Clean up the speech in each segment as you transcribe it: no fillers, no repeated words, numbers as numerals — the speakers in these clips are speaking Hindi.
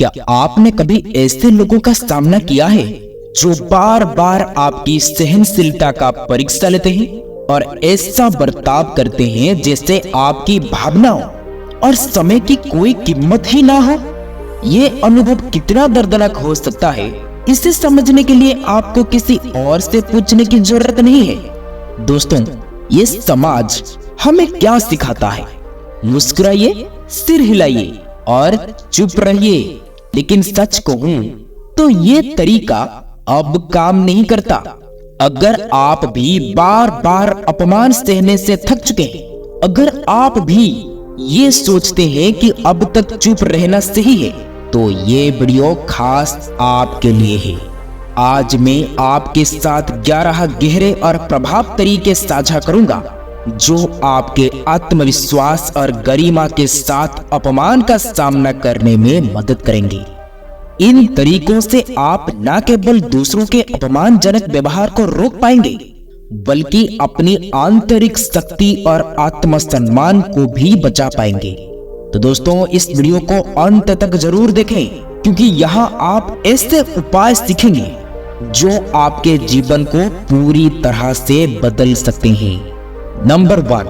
क्या आपने कभी ऐसे लोगों का सामना किया है जो बार बार आपकी सहनशीलता का परीक्षा लेते हैं और ऐसा बर्ताव करते हैं जैसे आपकी भावनाओं और समय की कोई कीमत ही ना हो? ये अनुभव कितना दर्दनाक हो सकता है, इसे समझने के लिए आपको किसी और से पूछने की जरूरत नहीं है। दोस्तों, ये समाज हमें क्या सिखाता है? मुस्कुराइए, सिर हिलाइए और चुप रहिए। लेकिन सच कहूं तो ये तरीका अब काम नहीं करता। अगर आप भी बार बार अपमान सहने से थक चुके हैं, अगर आप भी ये सोचते हैं कि अब तक चुप रहना सही है, तो ये वीडियो खास आपके लिए है। आज मैं आपके साथ 11 गहरे और प्रभाव तरीके साझा करूंगा जो आपके आत्मविश्वास और गरिमा के साथ अपमान का सामना करने में मदद करेंगे। इन तरीकों से आप न केवल दूसरों के अपमानजनक व्यवहार को रोक पाएंगे, बल्कि अपनी आंतरिक शक्ति और आत्मसम्मान को भी बचा पाएंगे। तो दोस्तों, इस वीडियो को अंत तक जरूर देखें, क्योंकि यहाँ आप ऐसे उपाय सीखेंगे जो आपके जीवन को पूरी तरह से बदल सकते हैं। नंबर 1,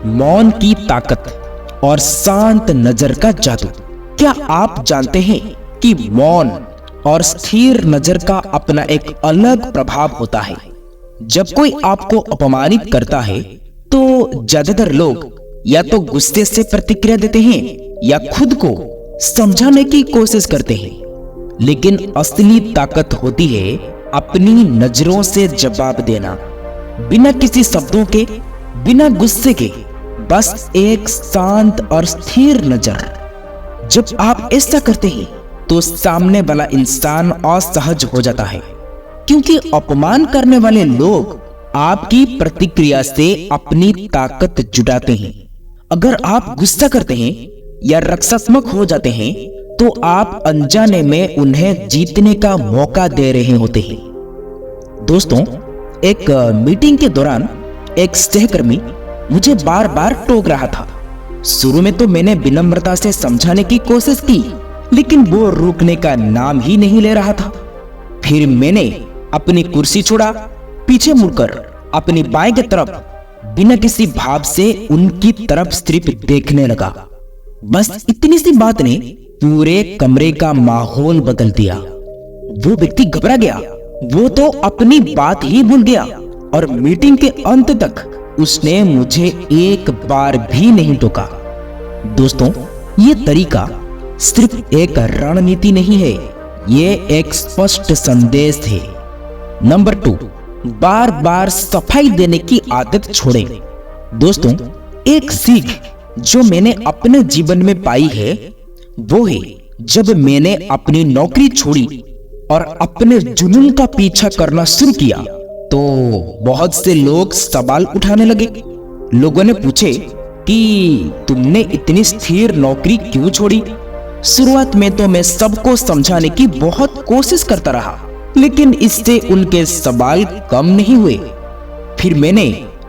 मौन की ताकत और शांत नजर का जादू। क्या आप जानते हैं कि मौन और स्थिर नजर का अपना एक अलग प्रभाव होता है? जब कोई आपको अपमानित करता है तो ज्यादातर लोग या तो गुस्से से प्रतिक्रिया देते हैं या खुद को समझाने की कोशिश करते हैं। लेकिन असली ताकत होती है अपनी नजरों से जवाब देना, बिना किसी शब्दों के, बिना गुस्से के, बस एक शांत और स्थिर नजर। जब आप ऐसा करते हैं तो सामने वाला इंसान असहज हो जाता है, क्योंकि अपमान करने वाले लोग आपकी प्रतिक्रिया से अपनी ताकत जुटाते हैं। अगर आप गुस्सा करते हैं या रक्षात्मक हो जाते हैं तो आप अनजाने में उन्हें जीतने का मौका दे रहे होते हैं। दोस्तों, एक मीटिंग के दौरान एक सहकर्मी मुझे बार बार टोक रहा था। शुरू में तो मैंने विनम्रता से समझाने की कोशिश की, लेकिन वो रुकने का नाम ही नहीं ले रहा था। फिर मैंने अपनी कुर्सी छोड़ा, पीछे मुड़कर अपनी बाएं की तरफ बिना किसी भाव से उनकी तरफ सिर्फ देखने लगा। बस इतनी सी बात ने पूरे कमरे का माहौल बदल दिया। वो व्यक्ति घबरा गया, वो तो अपनी बात ही भूल गया और मीटिंग के अंत तक उसने मुझे एक बार भी नहीं टोका। दोस्तों, ये तरीका सिर्फ एक रणनीति नहीं है, ये एक स्पष्ट संदेश है। नंबर 2, बार बार सफाई देने की आदत छोड़ें। दोस्तों, एक सीख जो मैंने अपने जीवन में पाई है वो है जब मैंने अपनी नौकरी छोड़ी और अपने जुनून का पीछा करना शुरू किया तो बहुत से लोग सवाल उठाने लगे। लोगों ने पूछे कि तुमने इतनी स्थिर नौकरी क्यों छोड़ी? शुरुआत में तो मैं सबको समझाने की बहुत कोशिश करता रहा, लेकिन इससे उनके सवाल कम नहीं हुए। फिर मैंने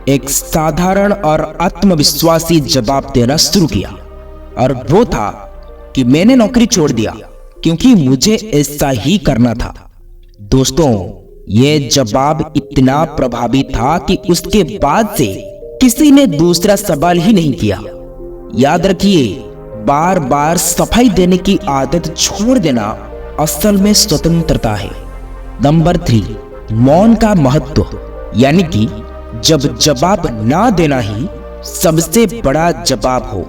एक साधारण और आत्मविश्वासी जवाब देना शुरू किया, और वो था कि मैंने नौकरी छोड़ दिया क्योंकि मुझे ऐसा ही करना था। दोस्तों, ये जवाब इतना प्रभावी था कि उसके बाद से किसी ने दूसरा सवाल ही नहीं किया। याद रखिए, बार बार सफाई देने की आदत छोड़ देना असल में स्वतंत्रता है। नंबर 3, मौन का महत्व, यानी कि जब जवाब ना देना ही सबसे बड़ा जवाब हो।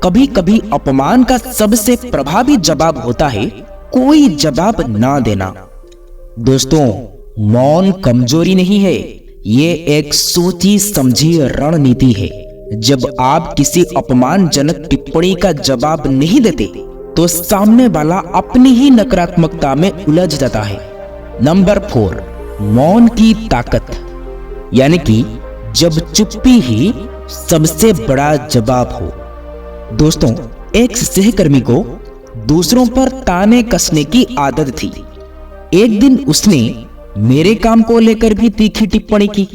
कभी कभी अपमान का सबसे प्रभावी जवाब होता है कोई जवाब ना देना। दोस्तों, मौन कमजोरी नहीं है, ये एक सोची समझी रणनीति है। जब आप किसी अपमानजनक टिप्पणी का जवाब नहीं देते तो सामने वाला अपनी ही नकारात्मकता में उलझ जाता है। नंबर 4, मौन की ताकत, यानी कि जब चुप्पी ही सबसे बड़ा जवाब हो। दोस्तों, एक सहकर्मी को दूसरों पर ताने कसने की आदत थी। एक दिन उसने मेरे काम को लेकर भी तीखी टिप्पणी की।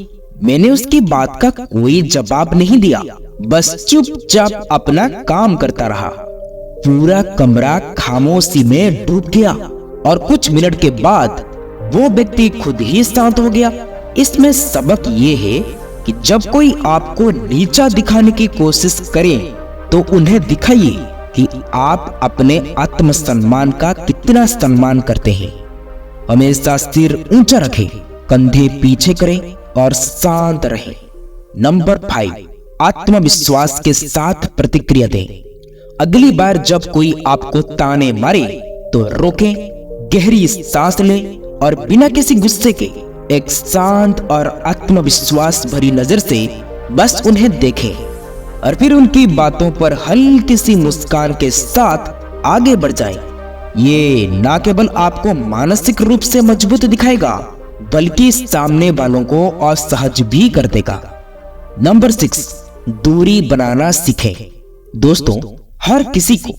मैंने उसकी बात का कोई जवाब नहीं दिया, बस चुपचाप अपना काम करता रहा। पूरा कमरा खामोशी में डूब गया और कुछ मिनट के बाद वो व्यक्ति खुद ही शांत हो गया। इसमें सबक ये है कि जब कोई आपको नीचा दिखाने की कोशिश करे तो उन्हें दिखाइए कि आप अपने आत्मसम्मान का कितना सम्मान करते हैं। हमेशा सिर ऊंचा रखें, कंधे पीछे करें और शांत रहें। नंबर 5, आत्मविश्वास के साथ प्रतिक्रिया दें। अगली बार जब कोई आपको ताने मारे तो रोकें, गहरी सांस लें और बिना किसी गुस्से के एक शांत और आत्मविश्वास भरी नजर से बस उन्हें देखें और फिर उनकी बातों पर हल्की सी मुस्कान के साथ आगे बढ़ जाएं। ये ना केवल आपको मानसिक रूप से मजबूत दिखाएगा बल्कि सामने वालों को असहज भी कर देगा। नंबर 6, दूरी बनाना सीखें। दोस्तों, हर किसी को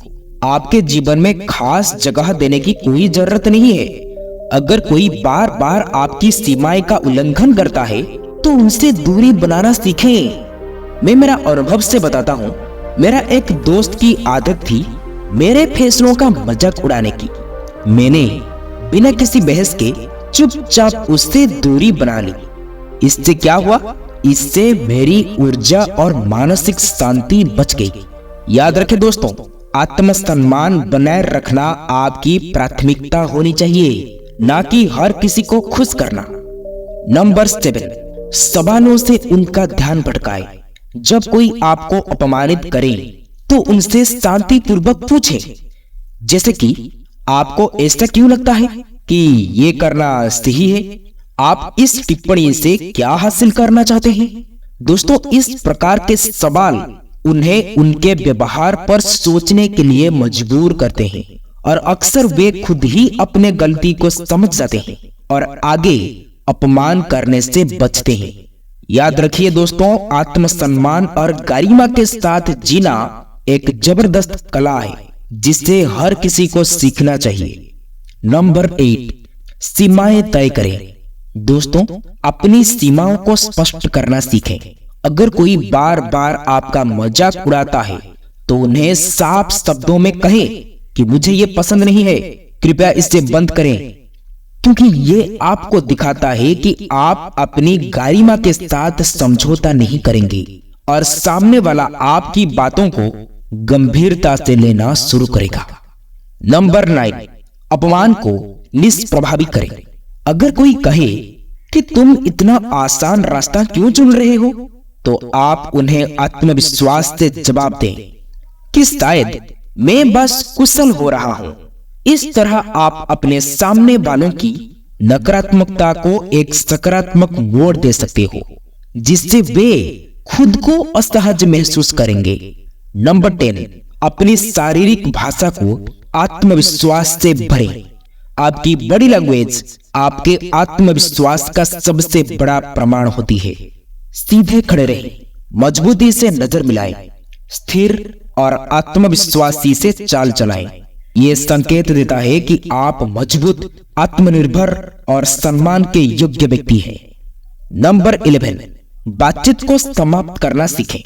आपके जीवन में खास जगह देने की कोई जरूरत नहीं है। अगर कोई बार बार आपकी सीमाएं का उल्लंघन करता है तो उनसे दूरी बनाना सीखें। मैं मेरा अनुभव से बताता हूँ। मेरा एक दोस्त की आदत थी मेरे फैसलों का मजाक उड़ाने की। मैंने बिना किसी बहस के चुपचाप उससे दूरी बना ली। इससे क्या हुआ? इससे मेरी ऊर्जा और मानसिक शांति बच गई। याद रखें दोस्तों, आत्मसम्मान बनाए रखना आपकी प्राथमिकता होनी चाहिए, ना कि हर किसी को खुश करना। नंबर 7, सवालों से उनका ध्यान भटकाए। जब कोई आपको अपमानित करे तो उनसे शांतिपूर्वक पूछे, जैसे कि आपको ऐसा क्यों लगता है कि ये करना सही है? आप इस टिप्पणी से क्या हासिल करना चाहते हैं? दोस्तों, इस प्रकार के सवाल उन्हें उनके व्यवहार पर सोचने के लिए मजबूर करते हैं और अक्सर वे खुद ही अपने गलती को समझ जाते हैं और आगे अपमान करने से बचते हैं। याद रखिए दोस्तों, आत्मसम्मान और गरिमा के साथ जीना एक जबरदस्त कला है जिसे हर किसी को सीखना चाहिए। नंबर 8, सीमाएं तय करें। दोस्तों, अपनी सीमाओं को स्पष्ट करना सीखें। अगर कोई बार बार आपका मजाक उड़ाता है तो उन्हें साफ शब्दों में कहें कि मुझे ये पसंद नहीं है, कृपया इसे बंद करें, क्योंकि ये आपको दिखाता है कि आप अपनी गरिमा के साथ समझौता नहीं करेंगे और सामने वाला आपकी बातों को गंभीरता से लेना शुरू करेगा। नंबर 9, अपमान को निष्प्रभावी करें। अगर कोई कहे कि तुम इतना आसान रास्ता क्यों चुन रहे हो, तो आप उन्हें आत्मविश्वास से जवाब दें कि शायद मैं बस कुशल हो रहा हूं। इस तरह आप अपने सामने वालों की नकारात्मकता को एक सकारात्मक मोड़ दे सकते हो, जिससे वे खुद को असहज महसूस करेंगे। नंबर 10, अपनी शारीरिक भाषा को आत्मविश्वास से भरें। आपकी बॉडी लैंग्वेज आपके आत्मविश्वास का सबसे बड़ा प्रमाण होती है। सीधे खड़े रहें, मजबूती से नजर मिलाएं, स्थिर और आत्मविश्वासी से चाल चलाएं। ये संकेत देता है कि आप मजबूत, आत्मनिर्भर और सम्मान के योग्य व्यक्ति हैं। नंबर 11, बातचीत को समाप्त करना सीखें।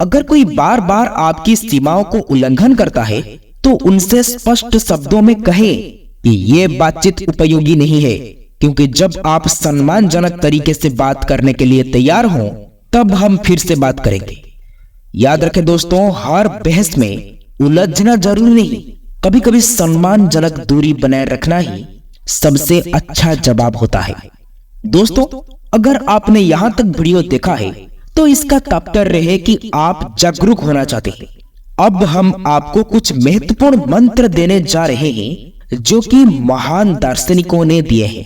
अगर कोई बार बार आपकी सीमाओं को उल्लंघन करता है तो उनसे स्पष्ट शब्दों में कहें कि ये बातचीत उपयोगी नहीं है, क्योंकि जब आप सम्मानजनक तरीके से बात करने के लिए तैयार हों तब हम फिर से बात करेंगे। याद रखें दोस्तों, हर बहस में उलझना जरूरी नहीं, कभी कभी सम्मानजनक दूरी बनाए रखना ही सबसे अच्छा जवाब होता है। दोस्तों, अगर आपने यहाँ तक वीडियो देखा है तो इसका तात्पर्य है कि आप जागरूक होना चाहते हैं। अब हम आपको कुछ महत्वपूर्ण मंत्र देने जा रहे हैं जो कि महान दार्शनिकों ने दिए हैं।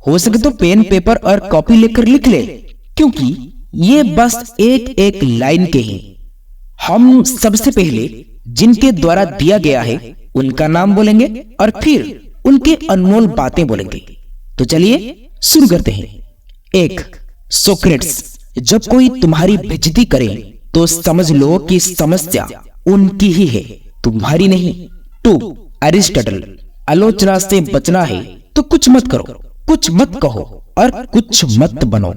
हो सके तो पेन, पेपर और कॉपी लेकर लिख ले, क्योंकि ये बस एक एक लाइन के हैं। हम सबसे पहले जिनके द्वारा दिया गया है उनका नाम बोलेंगे और फिर उनके अनमोल बातें बोलेंगे। तो चलिए शुरू करते हैं। 1, सोक्रेट्स। जब कोई तुम्हारी बेइज्जती करे तो समझ लो कि समस्या उनकी ही है, तुम्हारी नहीं। 2, अरिस्टोटल। आलोचना से बचना है तो कुछ मत करो, कुछ मत कहो और कुछ मत बनो।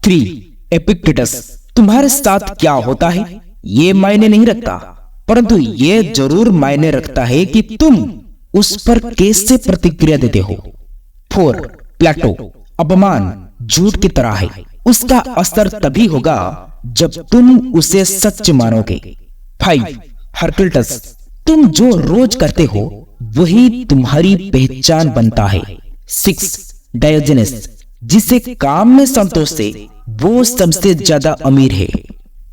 3, एपिक्टेटस। तुम्हारे साथ क्या होता है ये मायने नहीं रखता, परंतु ये जरूर मायने रखता है कि तुम उस पर कैसे प्रतिक्रिया देते हो। 4. प्लेटो, अपमान झूठ की तरह है, उसका असर तभी होगा जब तुम उसे सच मानोगे। 5. हरक्लिटस, तुम जो रोज करते हो वही तुम्हारी पहचान बनता है। 6. डायोजेनेस, जिसे काम में संतोष है वो सबसे ज्यादा अमीर है।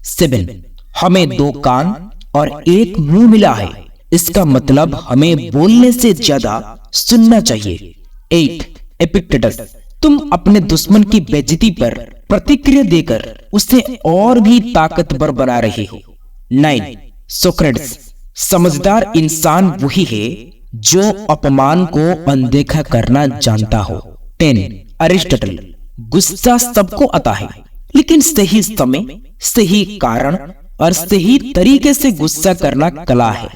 7. हमें 2 कान और 1 मुंह मिला है, इसका मतलब हमें बोलने से ज्यादा सुनना चाहिए। 8. एपिक्टेटस, तुम अपने दुश्मन की बेइज्जती पर प्रतिक्रिया देकर उसे और भी ताकतवर बना रहे हो। 9. सोक्रेटिस, समझदार इंसान वही है जो अपमान को अनदेखा करना जानता हो। 10. अरिस्टोटल, गुस्सा सबको आता है, लेकिन सही समय, सही कारण और सही तरीके से गुस्सा करना कला है।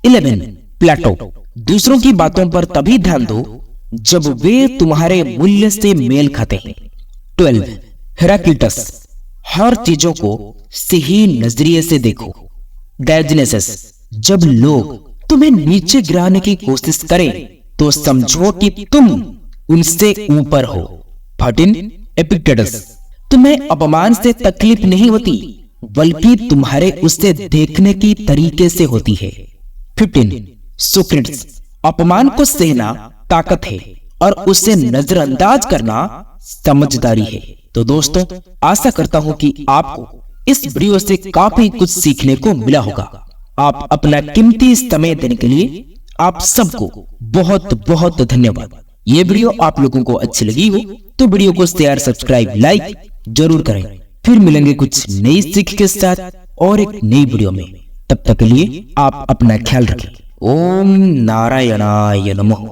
11. प्लेटो, दूसरों की बातों पर तभी ध्यान दो जब वे तुम्हारे मूल्य से मेल खाते हैं। 12. हेराक्लिटस, हर चीजों को सही नजरिए से देखो। डायोजेनेस, जब लोग तुम्हें नीचे गिराने की कोशिश करें तो समझो कि तुम उनसे ऊपर हो। 13. एपिक्टेटस, तुम्हें अपमान से तकलीफ नहीं होती बल्कि तुम्हारे उसे देखने की तरीके से होती है। 15. सोक्रेटिस, अपमान को सहना ताकत है और उसे नजरअंदाज करना समझदारी है। तो दोस्तों, आशा करता हूं कि आपको इस वीडियो से काफी कुछ सीखने को मिला होगा। आप अपना कीमती समय देने के लिए आप सबको बहुत बहुत धन्यवाद। ये वीडियो आप लोगों को अच्छी लगी हो तो वीडियो को शेयर, सब्सक्राइब, लाइक जरूर करें। फिर मिलेंगे कुछ नई सीख के साथ और एक नई वीडियो में। तब तक के लिए आप अपना ख्याल रखें। ओम नारायणाय नमः।